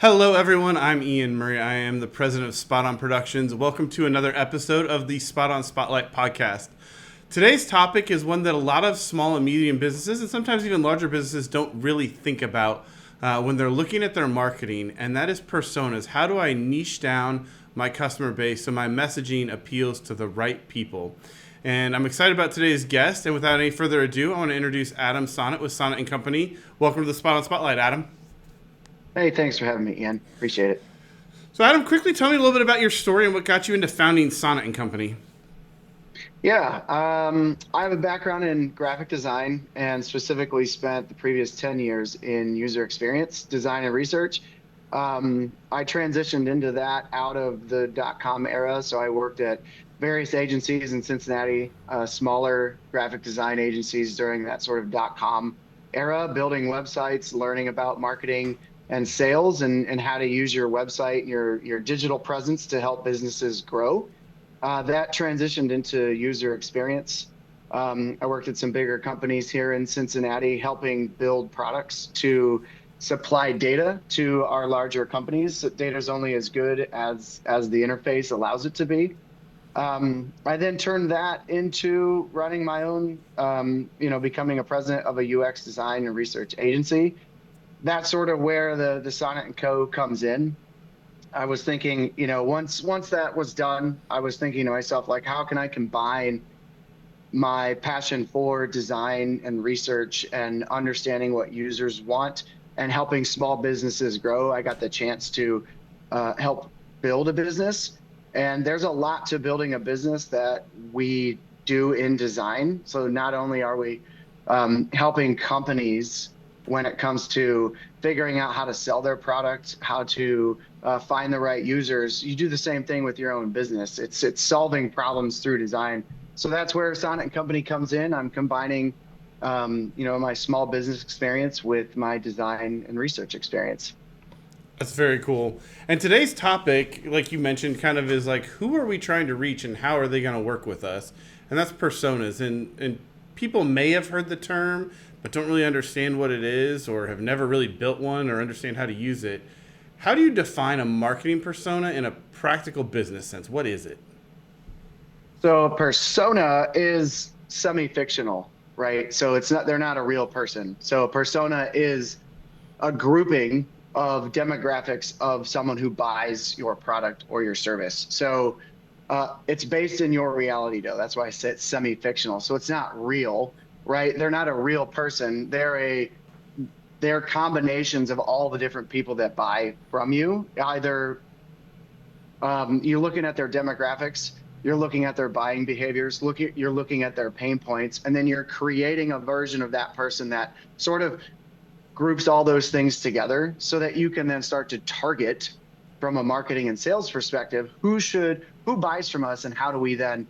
Hello, everyone. I'm Ian Murray. I am the president of SpotOn Productions. Welcome to another episode of the SpotOn Spotlight podcast. Today's topic is one that a lot of small and medium businesses, and sometimes even larger businesses, don't really think about when they're looking at their marketing, and that is personas. How do I niche down my customer base so my messaging appeals to the right people? And I'm excited about today's guest. And without any further ado, I want to introduce Adam Sonnett with Sonnett and Company. Welcome to the SpotOn Spotlight, Adam. Hey, thanks for having me, Ian. Appreciate it. So, Adam, quickly tell me a little bit about your story and what got you into founding Sonnett and Company. Yeah, I have a background in graphic design and specifically spent the previous 10 years in user experience design and research. I transitioned into that out of the dot-com era. So I worked at various agencies in Cincinnati, smaller graphic design agencies during that sort of dot-com era, building websites, learning about marketing and sales and how to use your website, your digital presence to help businesses grow. That transitioned into user experience. I worked at some bigger companies here in Cincinnati, helping build products to supply data to our larger companies. Data is only as good as the interface allows it to be. I then turned that into running my own, becoming a president of a UX design and research agency. That's sort of where the Sonnett and Co. comes in. I was thinking, once that was done, I was thinking to myself, like, how can I combine my passion for design and research and understanding what users want and helping small businesses grow? I got the chance to help build a business. And there's a lot to building a business that we do in design. So not only are we helping companies when it comes to figuring out how to sell their product, how to find the right users. You do the same thing with your own business. It's solving problems through design. So that's where Sonnett and Company comes in. I'm combining, my small business experience with my design and research experience. That's very cool. And today's topic, like you mentioned, kind of is like, who are we trying to reach and how are they going to work with us? And that's personas. And people may have heard the term, but don't really understand what it is or have never really built one or understand how to use it. How do you define a marketing persona in a practical business sense? What is it? So a persona is semi-fictional, right? So they're not a real person. So a persona is a grouping of demographics of someone who buys your product or your service. So it's based in your reality, though. That's why I said semi-fictional. So it's not real, right? They're not a real person. They're combinations of all the different people that buy from you. Either you're looking at their demographics, you're looking at their buying behaviors, you're looking at their pain points, and then you're creating a version of that person that sort of groups all those things together so that you can then start to target from a marketing and sales perspective who buys from us and how do we then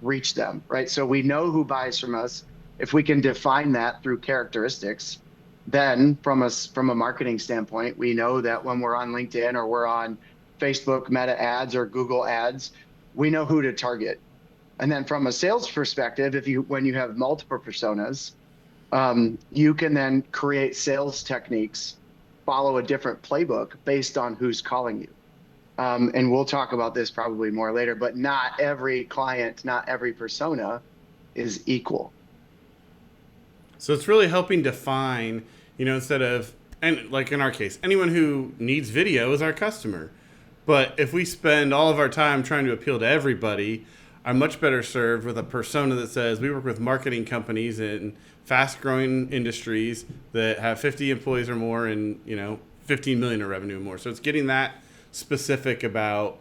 reach them, right? So we know who buys from us. If we can define that through characteristics, then from a marketing standpoint, we know that when we're on LinkedIn or we're on Facebook Meta ads or Google ads, we know who to target. And then from a sales perspective, when you have multiple personas, you can then create sales techniques, follow a different playbook based on who's calling you. And we'll talk about this probably more later, but not every client, not every persona is equal. So it's really helping define, instead of, and like in our case, anyone who needs video is our customer. But if we spend all of our time trying to appeal to everybody, I'm much better served with a persona that says we work with marketing companies in fast growing industries that have 50 employees or more and, 15 million in revenue or more. So it's getting that specific about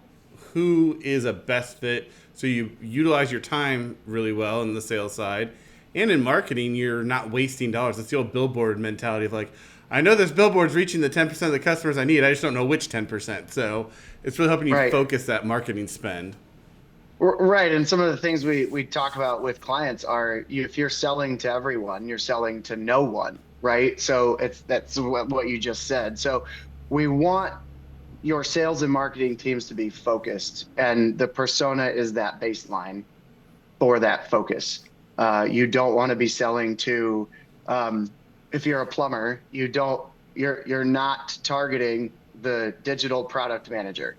who is a best fit. So you utilize your time really well in the sales side. And in marketing, you're not wasting dollars. It's the old billboard mentality of like, I know there's billboards reaching the 10% of the customers I need. I just don't know which 10%. So it's really helping you Right. focus that marketing spend. Right. And some of the things we talk about with clients are if you're selling to everyone, you're selling to no one, right? So that's what you just said. So we want your sales and marketing teams to be focused, and the persona is that baseline for that focus. You don't want to be selling to, if you're a plumber, you don't you're not targeting the digital product manager,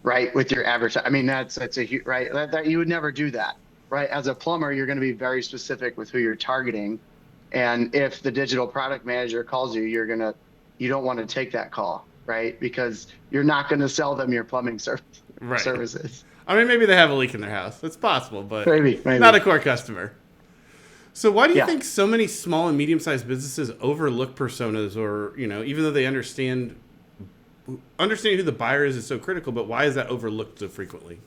right? With your advertising. I mean, that's a huge, right. That you would never do that, right? As a plumber, you're going to be very specific with who you're targeting. And if the digital product manager calls you, you don't want to take that call, right? Because you're not going to sell them your plumbing Right. services. I mean, maybe they have a leak in their house. It's possible, but not a Maybe. core customer. So why do you Yeah. think so many small and medium-sized businesses overlook personas, or even though they understanding who the buyer is so critical, but why is that overlooked so frequently?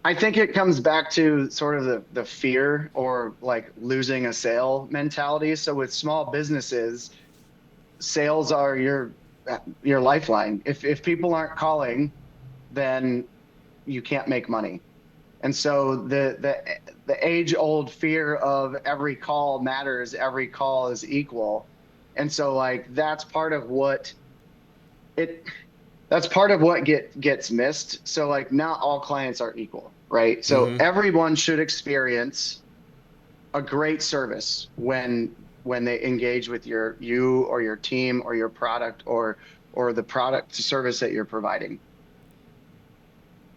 I think it comes back to sort of the fear or like losing a sale mentality. So with small businesses, sales are your lifeline. If people aren't calling, then you can't make money. And so the age old fear of every call matters, every call is equal. And so like it that's part of what gets missed. So like not all clients are equal, right? So Mm-hmm. everyone should experience a great service when they engage with you or your team or your product or the product service that you're providing.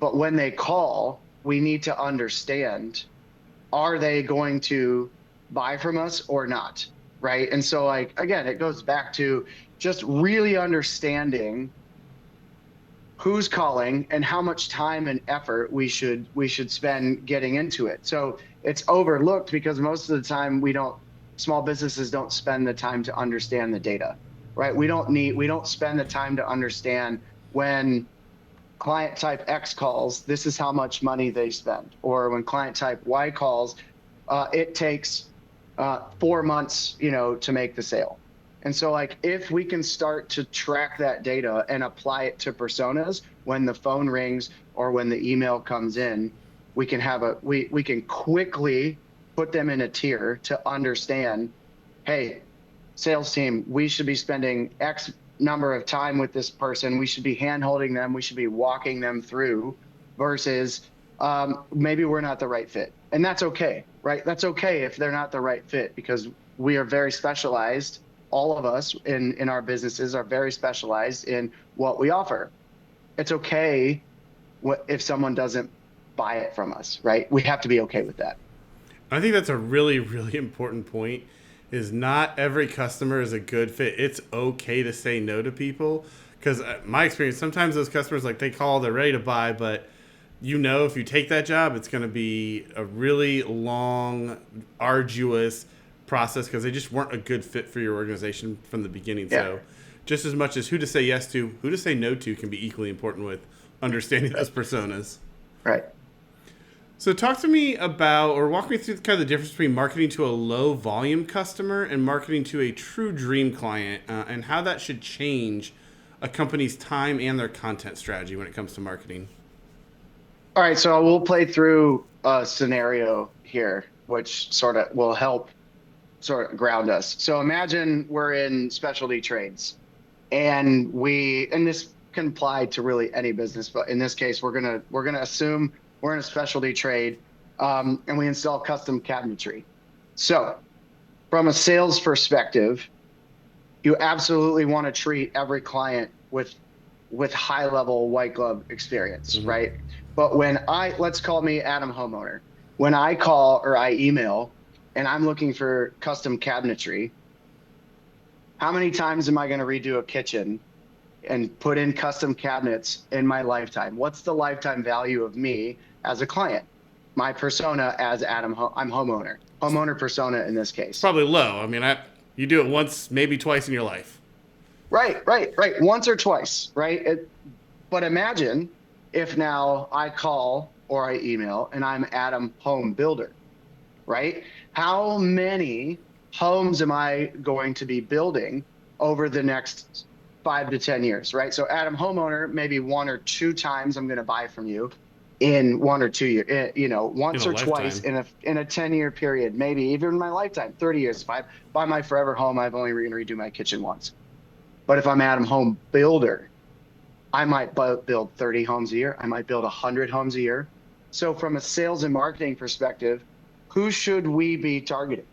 But when they call, we need to understand, are they going to buy from us or not? Right. And so like again, it goes back to just really understanding who's calling and how much time and effort we should spend getting into it. So it's overlooked because most of the time small businesses don't spend the time to understand the data, right? We don't spend the time to understand when client type X calls, this is how much money they spend. Or when client type Y calls, it takes 4 months, to make the sale. And so like if we can start to track that data and apply it to personas when the phone rings or when the email comes in, we can quickly put them in a tier to understand, hey, sales team, we should be spending X number of time with this person. We should be hand holding them. We should be walking them through versus maybe we're not the right fit. And that's okay, right? That's okay if they're not the right fit because we are very specialized. All of us in our businesses are very specialized in what we offer. It's okay if someone doesn't buy it from us, right? We have to be okay with that. I think that's a really, really important point. Is not every customer is a good fit. It's okay to say no to people because my experience, sometimes those customers like they call, they're ready to buy, but if you take that job, it's going to be a really long, arduous process because they just weren't a good fit for your organization from the beginning. Yeah. So, just as much as who to say yes to, who to say no to can be equally important with understanding Right. those personas. Right. So talk to me about, or walk me through kind of the difference between marketing to a low volume customer and marketing to a true dream client, and how that should change a company's time and their content strategy when it comes to marketing. All right, so we'll play through a scenario here, which sort of will help sort of ground us. So imagine we're in specialty trades and this can apply to really any business, but in this case, we're gonna assume we're in a specialty trade, and we install custom cabinetry. So from a sales perspective, you absolutely want to treat every client with high level white glove experience, Mm-hmm. right? But let's call me Adam Homeowner. When I call or I email and I'm looking for custom cabinetry, how many times am I going to redo a kitchen and put in custom cabinets in my lifetime? What's the lifetime value of me as a client? My persona as I'm homeowner persona in this It's case. probably low. I mean, you do it once, maybe twice in your life. Right. Once or twice, right? But imagine if now I call or I email and I'm Adam Home Builder, right? How many homes am I going to be building over the next 5 to 10 years, right? So Adam Homeowner, maybe one or two times I'm going to buy from you in 1 or 2 years, In once a or twice lifetime. in a 10-year period, maybe even in my lifetime, 30 years. If I buy my forever home, I've only going to redo my kitchen once. But if I'm Adam Home Builder, I might build 30 homes a year. I might build 100 homes a year. So from a sales and marketing perspective, who should we be targeting?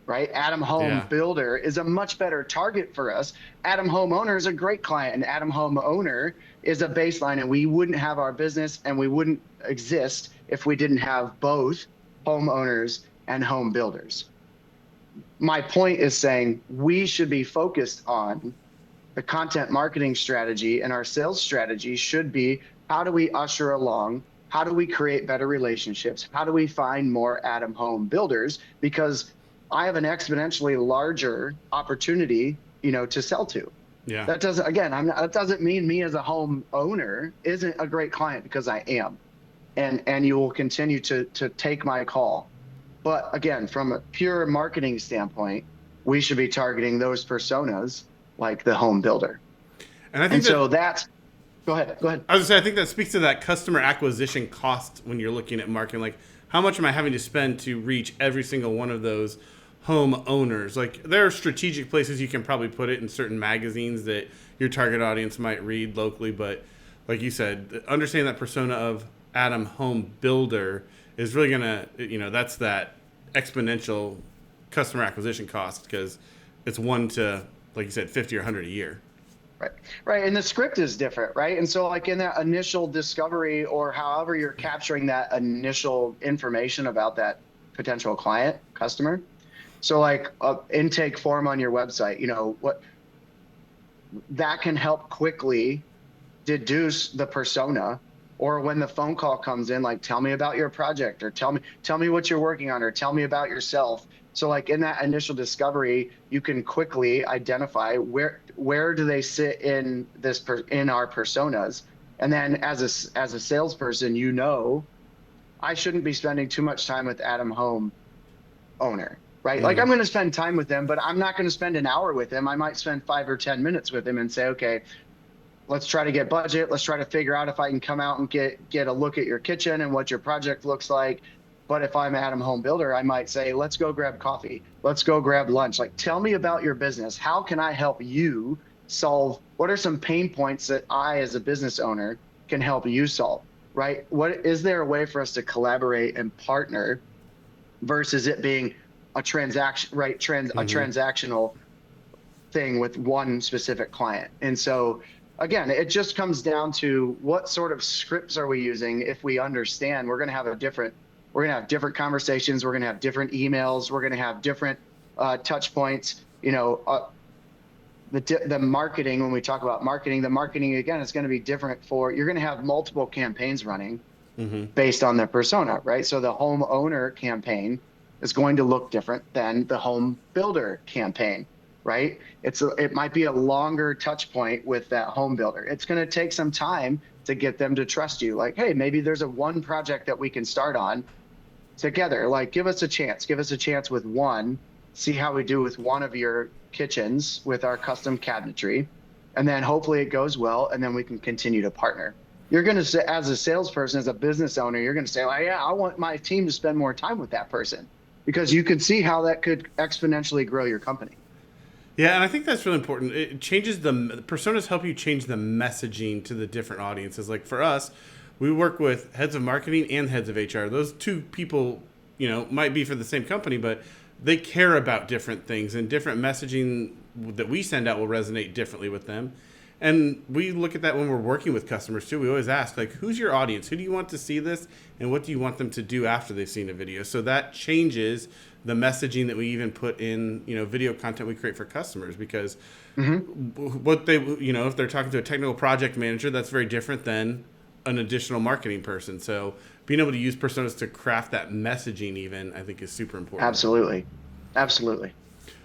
right? Adam Home Yeah. Builder is a much better target for us. Adam Homeowner is a great client, and Adam Homeowner is a baseline, and we wouldn't have our business and we wouldn't exist if we didn't have both homeowners and home builders. My point is saying we should be focused on the content marketing strategy, and our sales strategy should be, how do we usher along? How do we create better relationships? How do we find more Adam Home builders? Because I have an exponentially larger opportunity, to sell to. Yeah. That doesn't, again, that doesn't mean me as a home owner isn't a great client, because I am. And you will continue to take my call. But again, from a pure marketing standpoint, we should be targeting those personas like the home builder. And I And think that so that's, go ahead, go ahead. I was gonna say, I think that speaks to that customer acquisition cost when you're looking at marketing. Like, how much am I having to spend to reach every single one of those home owners? Like, there are strategic places you can probably put it in certain magazines that your target audience might read locally. But like you said, understanding that persona of Adam Home Builder is really gonna, that's that exponential customer acquisition cost, because it's 1 to, like you said, 50 or 100 a year. Right. Right. And the script is different, right? And so like in that initial discovery, or however you're capturing that initial information about that potential client, customer. So like a intake form on your website, what that can help quickly deduce the persona. Or when the phone call comes in, like, tell me about your project, or tell me what you're working on, or tell me about yourself. So like in that initial discovery, you can quickly identify where do they sit in in our personas. And then as a salesperson, I shouldn't be spending too much time with Adam Home owner, right? Like, I'm going to spend time with them, but I'm not going to spend an hour with him. I might spend 5 or 10 minutes with him and say, okay, let's try to get budget. Let's try to figure out if I can come out and get a look at your kitchen and what your project looks like. But if I'm Adam Home Builder, I might say, let's go grab coffee. Let's go grab lunch. Like, tell me about your business. How can I help you solve? What are some pain points that I, as a business owner, can help you solve, right? Is there a way for us to collaborate and partner versus it being a transaction, right? A transactional thing with one specific client. And so again, it just comes down to what sort of scripts are we using. If we understand we're going to have different conversations, we're going to have different emails, we're going to have different touch points. The marketing, when we talk about marketing, the marketing again is going to be different. You're going to have multiple campaigns running based on their persona, right? So the homeowner campaign is going to look different than the home builder campaign, right? It might be a longer touch point with that home builder. It's going to take some time to get them to trust you. Like, hey, maybe there's one project that we can start on together. Like, give us a chance with one, see how we do with one of your kitchens with our custom cabinetry. And then hopefully it goes well. And then we can continue to partner. You're going to say, as a salesperson, as a business owner, you're going to say, well, yeah, I want my team to spend more time with that person, because you could see how that could exponentially grow your company. Yeah, and I think that's really important. It changes personas help you change the messaging to the different audiences. Like for us, we work with heads of marketing and heads of HR. Those two people, might be for the same company, but they care about different things, and different messaging that we send out will resonate differently with them. And we look at that when we're working with customers too. We always ask, like, who's your audience? Who do you want to see this? And what do you want them to do after they've seen a video? So that changes the messaging that we even put in, video content we create for customers, because what they, if they're talking to a technical project manager, that's very different than an additional marketing person. So being able to use personas to craft that messaging even, I think, is super important. Absolutely. Absolutely.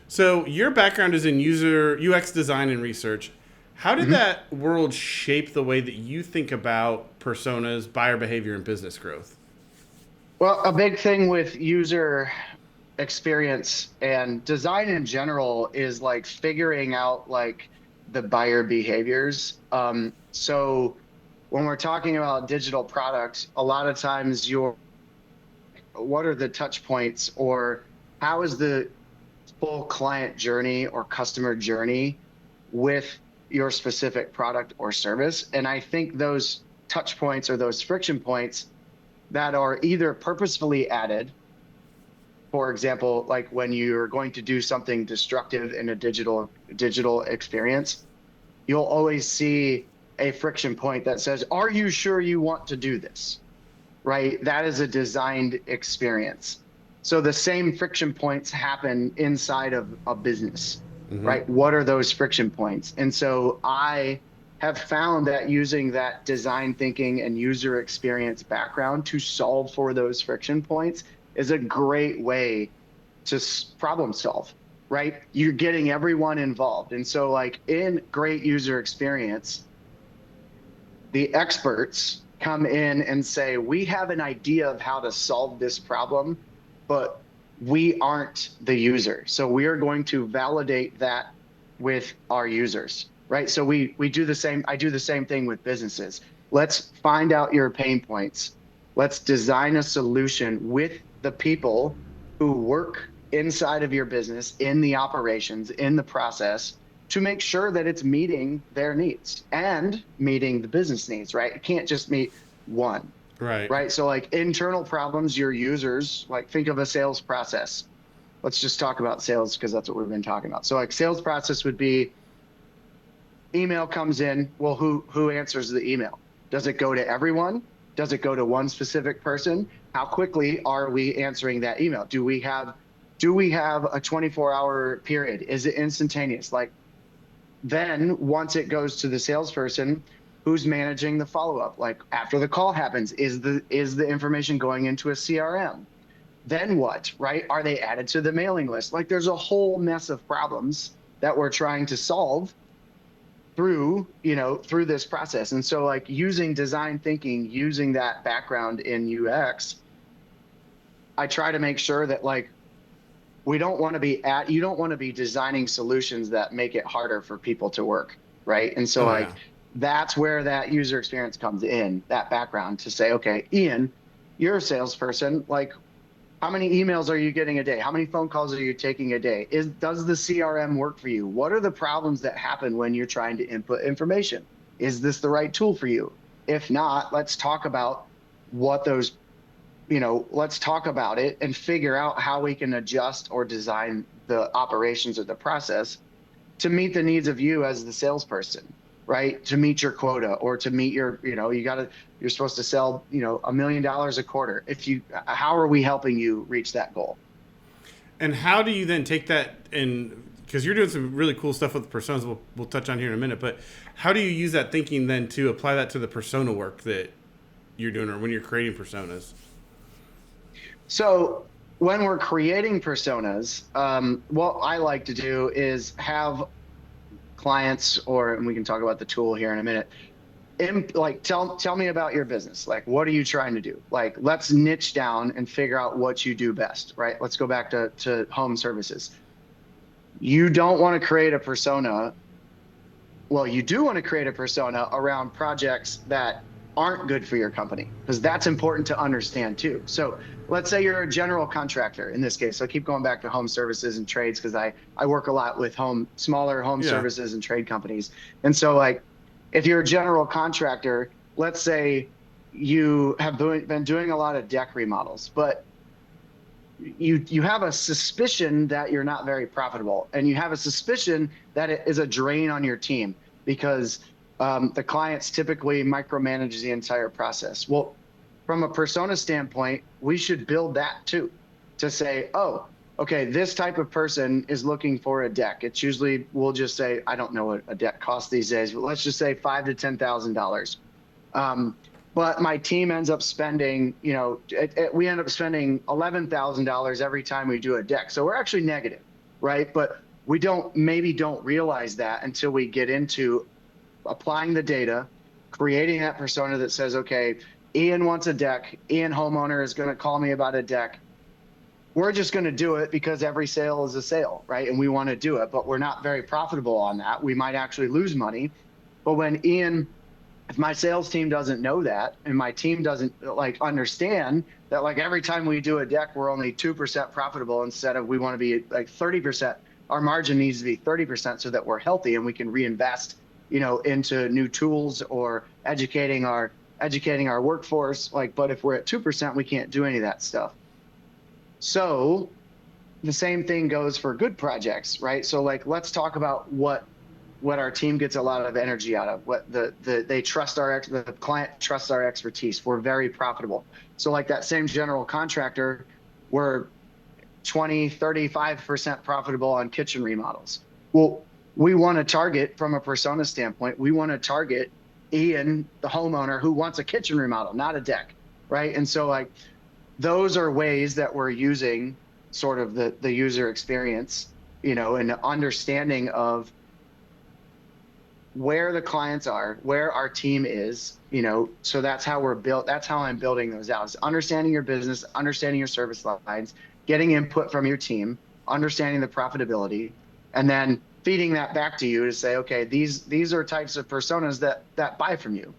So your background is in user UX design and research. How did that world shape the way that you think about personas, buyer behavior, and business growth? Well, a big thing with user experience and design in general is like figuring out like the buyer behaviors. So when we're talking about digital products, a lot of times what are the touch points, or how is the full client journey or customer journey with your specific product or service? And I think those touch points or those friction points that are either purposefully added for example, like when you're going to do something destructive in a digital experience, you'll always see a friction point that says, "Are you sure you want to do this?" Right? That is a designed experience. So the same friction points happen inside of a business, Hmm. right? What are those friction points? And so I have found that using that design thinking and user experience background to solve for those friction points is a great way to problem solve, right? You're getting everyone involved. And so, like in great user experience, the experts come in and say, we have an idea of how to solve this problem, but we aren't the user. So we are going to validate that with our users, right? So we do the same. I do the same thing with businesses. Let's find out your pain points. Let's design a solution with the people who work inside of your business, in the operations, in the process, to make sure that it's meeting their needs and meeting the business needs, right? It can't just meet one, Right. right? So, like internal problems, your users, like think of a sales process. Let's just talk about sales because that's what we've been talking about. So, like sales process would be email comes in. Well, who answers the email? Does it go to everyone? Does it go to one specific person? How quickly are we answering that email? Do we have a 24-hour period? Is it instantaneous? Like then once it goes to the salesperson, who's managing the follow-up? Like after the call happens, is the information going into a CRM? Then what, right? Are they added to the mailing list? Like there's a whole mess of problems that we're trying to solve through this process. And so like using design thinking, using that background in UX, I try to make sure that like you don't want to be designing solutions that make it harder for people to work, right? And so Oh yeah. like that's where that user experience comes in, that background to say, okay, Ian, you're a salesperson, like how many emails are you getting a day? How many phone calls are you taking a day? Does the CRM work for you? What are the problems that happen when you're trying to input information? Is this the right tool for you? If not, let's talk about what those let's talk about it and figure out how we can adjust or design the operations or the process to meet the needs of you as the salesperson, right? To meet your quota or to meet you're supposed to sell, $1 million a quarter. How are we helping you reach that goal? And how do you then take that and because you're doing some really cool stuff with personas we'll touch on here in a minute, but how do you use that thinking then to apply that to the persona work that you're doing or when you're creating personas? So when we're creating personas, what I like to do is have clients, and we can talk about the tool here in a minute, like tell me about your business. Like what are you trying to do? Like let's niche down and figure out what you do best, right? Let's go back to home services. You don't want to create a persona. Well, you do want to create a persona around projects that aren't good for your company because that's important to understand too. So let's say you're a general contractor in this case. So I keep going back to home services and trades because I work a lot with smaller home Yeah. services and trade companies. And so like if you're a general contractor, let's say you have been doing a lot of deck remodels, but you have a suspicion that you're not very profitable, and you have a suspicion that it is a drain on your team because the clients typically micromanage the entire process. Well, from a persona standpoint, we should build that too, to say, oh, okay, this type of person is looking for a deck. It's usually we'll just say, I don't know what a deck costs these days, but let's just say $5,000 to $10,000. But my team ends up spending, we end up spending $11,000 every time we do a deck. So we're actually negative, right? But we don't realize that until we get into applying the data, creating that persona that says, okay, Ian wants a deck. Ian homeowner is going to call me about a deck. We're just going to do it because every sale is a sale, right? And we want to do it, but we're not very profitable on that. We might actually lose money. But if my sales team doesn't know that and my team doesn't like understand that like every time we do a deck we're only 2% profitable instead of we want to be like 30%, our margin needs to be 30% so that we're healthy and we can reinvest into new tools or educating our workforce. Like but if we're at 2% we can't do any of that stuff. So the same thing goes for good projects, right? So like, let's talk about what our team gets a lot of energy out of. What they trust the client trusts our expertise. We're very profitable. So like that same general contractor, we're 20, 35% profitable on kitchen remodels. Well, we want to target from a persona standpoint, we want to target Ian, the homeowner who wants a kitchen remodel, not a deck, right? And so like those are ways that we're using sort of the user experience, and the understanding of where the clients are, where our team is, so that's how we're built. That's how I'm building those out. Is understanding your business, understanding your service lines, getting input from your team, understanding the profitability, and then feeding that back to you to say, okay, these are types of personas that buy from you.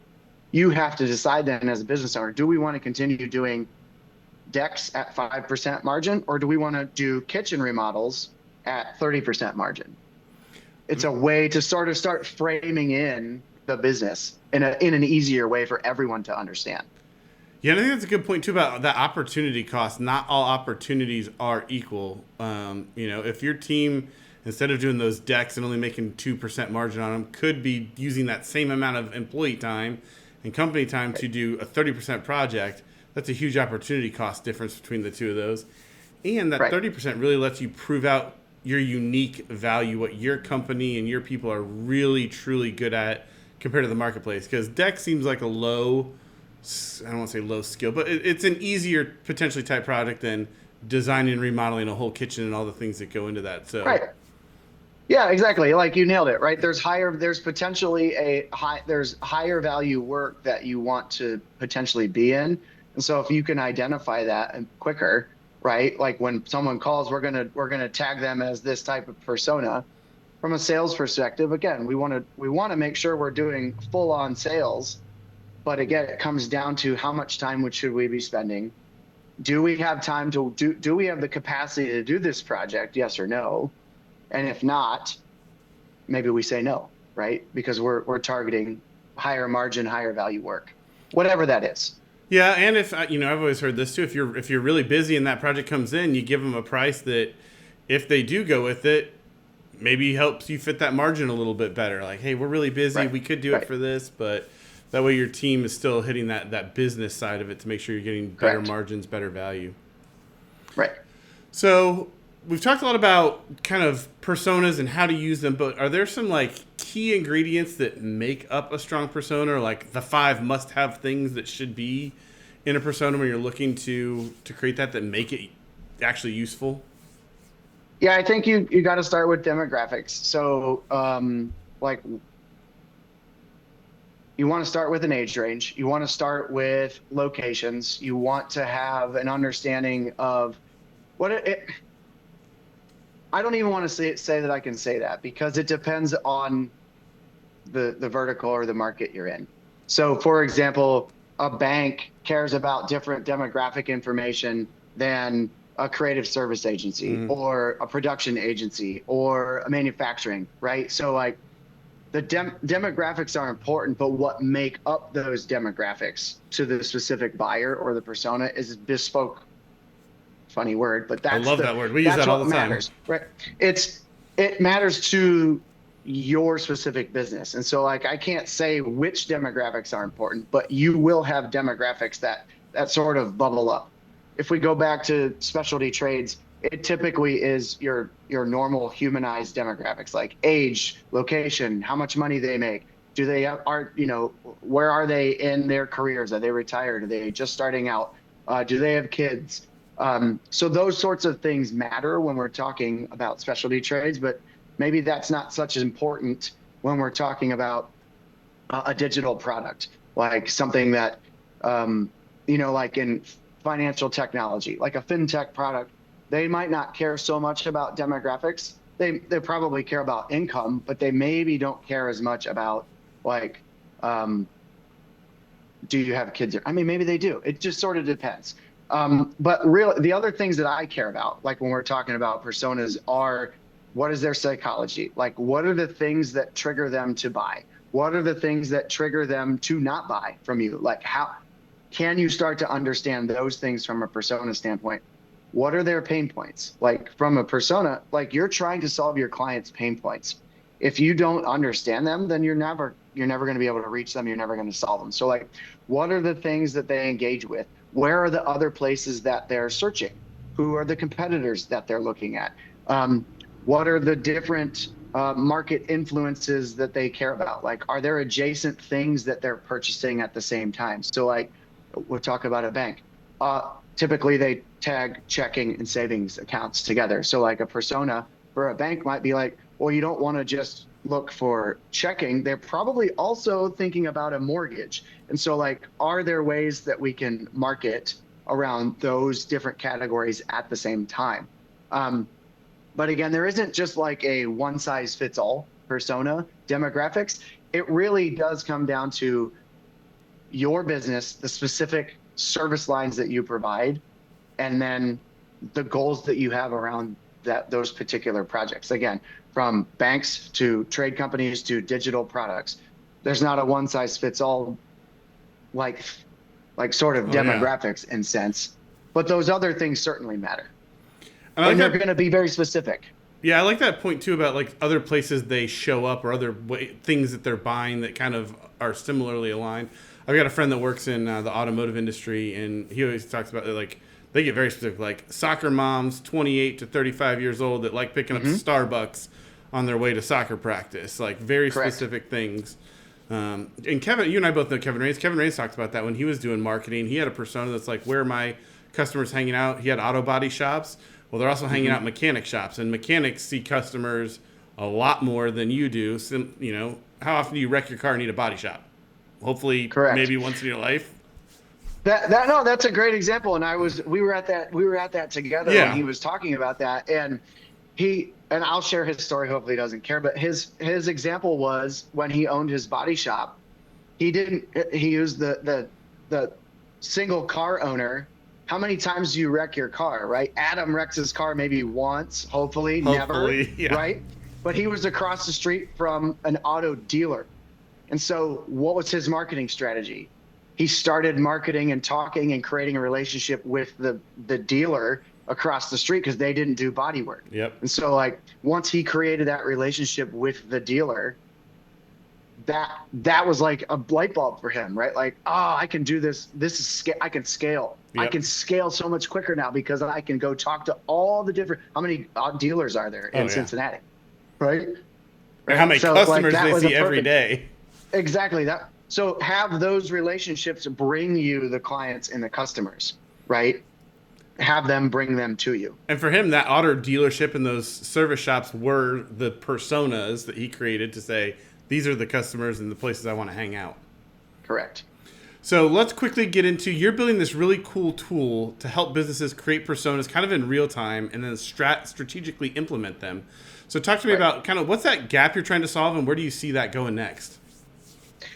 You have to decide then as a business owner, do we want to continue doing decks at 5% margin, or do we want to do kitchen remodels at 30% margin? It's a way to sort of start framing in the business in an easier way for everyone to understand. Yeah, and I think that's a good point too about that opportunity cost. Not all opportunities are equal. If your team, instead of doing those decks and only making 2% margin on them, could be using that same amount of employee time and company time to do a 30% project, that's a huge opportunity cost difference between the two of those. And that 30% really lets you prove out your unique value, what your company and your people are really, truly good at compared to the marketplace. Because deck seems like a low, I don't want to say low skill, but it's an easier potentially type project than designing and remodeling a whole kitchen and all the things that go into that. So right. Yeah, exactly. Like you nailed it, right? There's potentially there's higher value work that you want to potentially be in. And so if you can identify that and quicker, right? Like when someone calls, we're gonna tag them as this type of persona. From a sales perspective, again, we want to make sure we're doing full on sales, but again, it comes down to how much time should we be spending? Do we have time to do we have the capacity to do this project? Yes or no? And if not, maybe we say no, right? Because we're targeting higher margin, higher value work, whatever that is. Yeah, and if I've always heard this too. If you're really busy and that project comes in, you give them a price that, if they do go with it, maybe helps you fit that margin a little bit better. Like, hey, we're really busy. Right. We could do it for this, but that way your team is still hitting that business side of it to make sure you're getting better margins, better value. Right. So we've talked a lot about kind of personas and how to use them, but are there some like key ingredients that make up a strong persona, or like the 5 must-have things that should be in a persona when you're looking to create that make it actually useful? Yeah, I think you got to start with demographics. So like you want to start with an age range. You want to start with locations. You want to have an understanding of what I don't even want to say that I can say that, because it depends on the vertical or the market you're in. So for example, a bank cares about different demographic information than a creative service agency or a production agency or a manufacturing, right? So like the demographics are important, but what make up those demographics to the specific buyer or the persona is bespoke. Funny word, but I love that word. We use that all the time. Right? It matters to your specific business, and so like I can't say which demographics are important, but you will have demographics that sort of bubble up. If we go back to specialty trades, it typically is your normal humanized demographics like age, location, how much money they make. Do they where are they in their careers? Are they retired? Are they just starting out? Do they have kids? So those sorts of things matter when we're talking about specialty trades, but maybe that's not such important when we're talking about a digital product, like something that, like in financial technology, like a fintech product. They might not care so much about demographics. They probably care about income, but they maybe don't care as much about like, do you have kids? I mean, maybe they do. It just sort of depends. But the other things that I care about, like when we're talking about personas, are what is their psychology? Like, what are the things that trigger them to buy? What are the things that trigger them to not buy from you? Like, how can you start to understand those things from a persona standpoint? what are their pain points? Like from a persona, like you're trying to solve your client's pain points. If you don't understand them, then you're never going to be able to reach them. You're never going to solve them. So like, what are the things that they engage with? Where are the other places that they're searching? Who are the competitors that they're looking at? What are the different market influences that they care about? Like, are there adjacent things that they're purchasing at the same time? So like, we'll talk about a bank. Typically they tag checking and savings accounts together. So like a persona for a bank might be like, well, you don't want to just look for checking. They're probably also thinking about a mortgage. And so like, are there ways that we can market around those different categories at the same time? But again, there isn't just like a one size fits all persona demographics. It really does come down to your business, the specific service lines that you provide, and then the goals that you have around those particular projects. Again, from banks to trade companies to digital products, there's not a one size fits all like sort of demographics in sense, but those other things certainly matter. And they're going to be very specific. Yeah, I like that point too about like other places they show up or other things that they're buying that kind of are similarly aligned. I've got a friend that works in the automotive industry, and he always talks about like they get very specific, like soccer moms, 28 to 35 years old, that like picking up Starbucks on their way to soccer practice, like very specific things. And Kevin, you and I both know Kevin Raines. Kevin Raines talked about that when he was doing marketing. He had a persona that's like, where are my customers hanging out? He had auto body shops. Well, they're also hanging out in mechanic shops, and mechanics see customers a lot more than you do. So, you know, how often do you wreck your car and need a body shop? Hopefully, maybe once in your life. That's a great example. And we were at that together when he was talking about that. And I'll share his story. Hopefully he doesn't care, but his example was when he owned his body shop, he used the single car owner. How many times do you wreck your car, right? Adam wrecks his car maybe once, hopefully never, right? But he was across the street from an auto dealer. And so what was his marketing strategy? He started marketing and talking and creating a relationship with the dealer across the street because they didn't do body work. Yep. And so like once he created that relationship with the dealer, that was like a light bulb for him, right? Like, I can do this. I can scale. Yep. I can scale so much quicker now because I can go talk to all the different, how many dealers are there in Cincinnati, right? And how many customers they see every day. Exactly that. So have those relationships bring you the clients and the customers, right? Have them bring them to you. And for him, that auto dealership and those service shops were the personas that he created to say, these are the customers and the places I want to hang out. Correct. So let's quickly get into, you're building this really cool tool to help businesses create personas kind of in real time and then strategically implement them. So talk to me about kind of what's that gap you're trying to solve and where do you see that going next?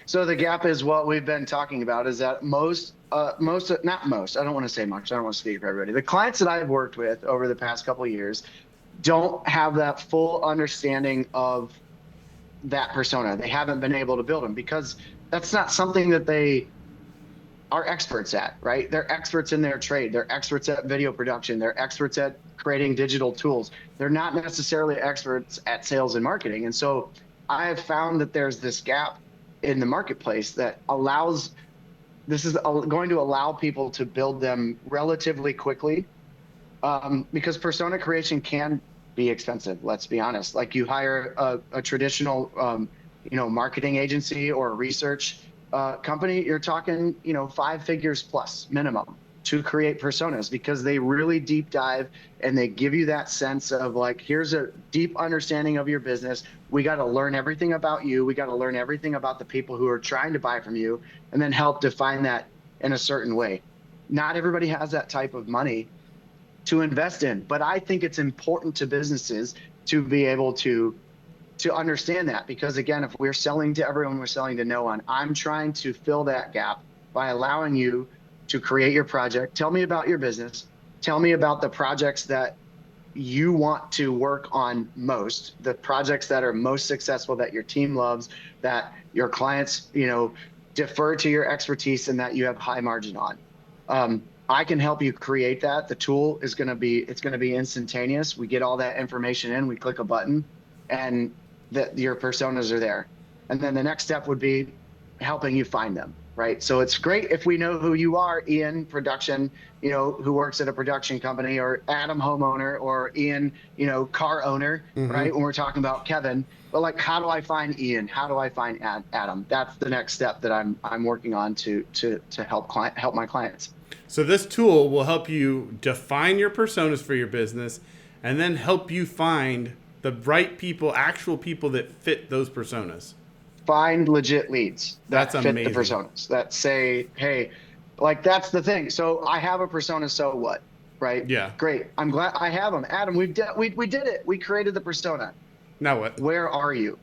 So the gap is what we've been talking about is that not most, I don't want to say much. I don't want to speak for everybody. The clients that I've worked with over the past couple of years don't have that full understanding of that persona. They haven't been able to build them because that's not something that they are experts at, right? They're experts in their trade. They're experts at video production. They're experts at creating digital tools. They're not necessarily experts at sales and marketing. And so I have found that there's this gap in the marketplace that this is going to allow people to build them relatively quickly because persona creation can be expensive. Let's be honest. Like you hire a traditional, marketing agency or a research company, you're talking, 5 figures plus minimum to create personas because they really deep dive and they give you that sense of like, here's a deep understanding of your business. We got to learn everything about you. We got to learn everything about the people who are trying to buy from you and then help define that in a certain way. Not everybody has that type of money to invest in, but I think it's important to businesses to be able to understand that because again, if we're selling to everyone, we're selling to no one. I'm trying to fill that gap by allowing you to create your project. Tell me about your business. Tell me about the projects that you want to work on most, the projects that are most successful, that your team loves, that your clients, defer to your expertise and that you have high margin on. I can help you create that. The tool is going to be, it's going to be instantaneous. We get all that information in, we click a button, and that your personas are there. And then the next step would be helping you find them, right? So it's great if we know who you are, Ian production, who works at a production company, or Adam homeowner, or Ian, car owner, right? When we're talking about Kevin, but like, how do I find Ian? How do I find Adam? That's the next step that I'm working on to help my clients. So this tool will help you define your personas for your business, and then help you find the right people, actual people that fit those personas. Find legit leads that That's fit amazing. the personas, that say, hey, like, that's the thing. So I have a persona, so what, right? Yeah. Great. I'm glad I have them. Adam, we did it. We created the persona. Now what? Where are you?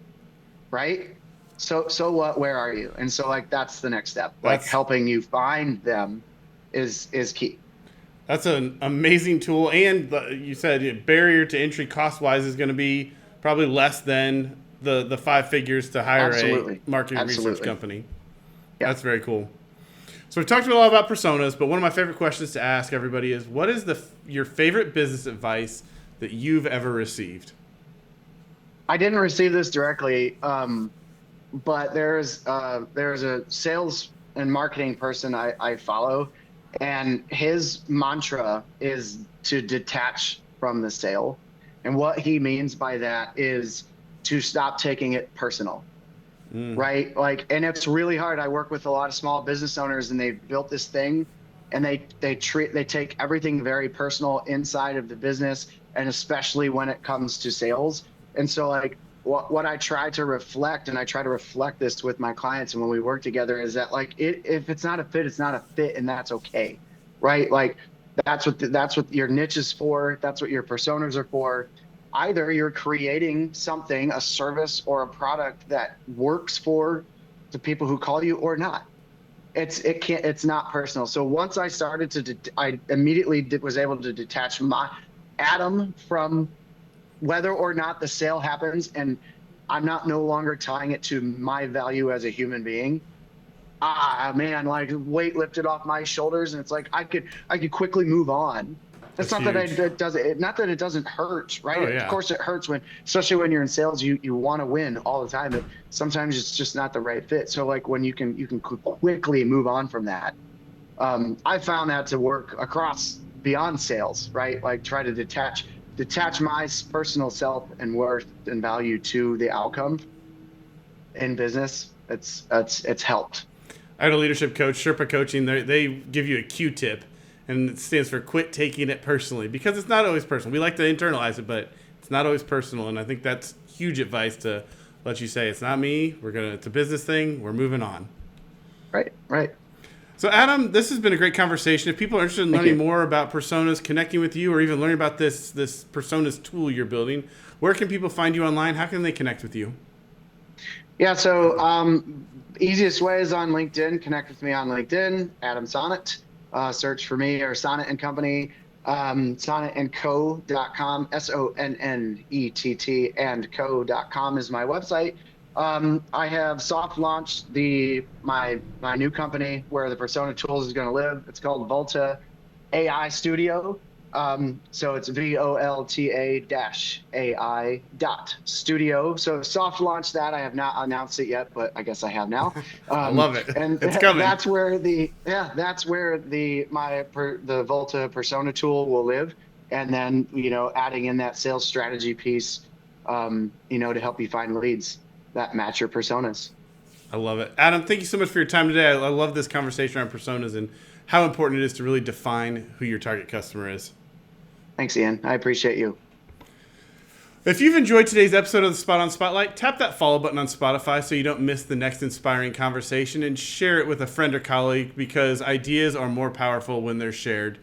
Right? So what? Where are you? And so, like, that's the next step. Like, helping you find them is key. That's an amazing tool. And you said barrier to entry cost wise is going to be probably less than the 5 figures to hire a marketing research company. Yeah. That's very cool. So we've talked a lot about personas, but one of my favorite questions to ask everybody is, what is your favorite business advice that you've ever received? I didn't receive this directly, but there's a sales and marketing person I follow, and his mantra is to detach from the sale. And what he means by that is to stop taking it personal, right? Like, and it's really hard. I work with a lot of small business owners, and they've built this thing, and they take everything very personal inside of the business, and especially when it comes to sales. And so, like, what I try to reflect, and I try to reflect this with my clients, and when we work together, is that, like, if it's not a fit, it's not a fit, and that's okay, right? Like, that's what your niche is for. That's what your personas are for. Either you're creating something, a service or a product that works for the people who call you, or not. It's not personal. So once I started I immediately was able to detach my Adam from whether or not the sale happens, and I'm no longer tying it to my value as a human being. Man, like, weight lifted off my shoulders, and it's like I could quickly move on. It's not that it doesn't hurt, right? Oh, yeah. Of course it hurts, especially when you're in sales, you want to win all the time, but sometimes it's just not the right fit. So, like, when you can quickly move on from that, I found that to work across beyond sales, right? Like, try to detach my personal self and worth and value to the outcome in business. It's helped. I had a leadership coach, Sherpa Coaching. They give you a Q-tip, and it stands for quit taking it personally, because it's not always personal. We like to internalize it, but it's not always personal. And I think that's huge advice, to let you say, it's not me. It's a business thing. We're moving on. Right. So, Adam, this has been a great conversation. If people are interested in learning more about personas, connecting with you, or even learning about this personas tool you're building, where can people find you online? How can they connect with you? Yeah, so easiest way is on LinkedIn. Connect with me on LinkedIn, Adam Sonnett. Search for me or Sonnett and Company. SonnettandCo.com, SONNETT and co.com is my website. I have soft launched my new company where the persona tools is going to live. It's called Volta AI Studio. So it's VOLTA-AI.studio. So soft launch that. I have not announced it yet, but I guess I have now. I love it. And it's coming. That's where the Volta persona tool will live. And then, adding in that sales strategy piece, to help you find leads that match your personas. I love it. Adam, thank you so much for your time today. I love this conversation on personas and how important it is to really define who your target customer is. Thanks, Ian. I appreciate you. If you've enjoyed today's episode of the SpotOn Spotlight, tap that follow button on Spotify so you don't miss the next inspiring conversation, and share it with a friend or colleague, because ideas are more powerful when they're shared.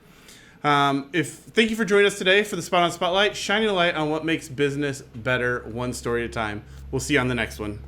Thank you for joining us today for the SpotOn Spotlight, shining a light on what makes business better one story at a time. We'll see you on the next one.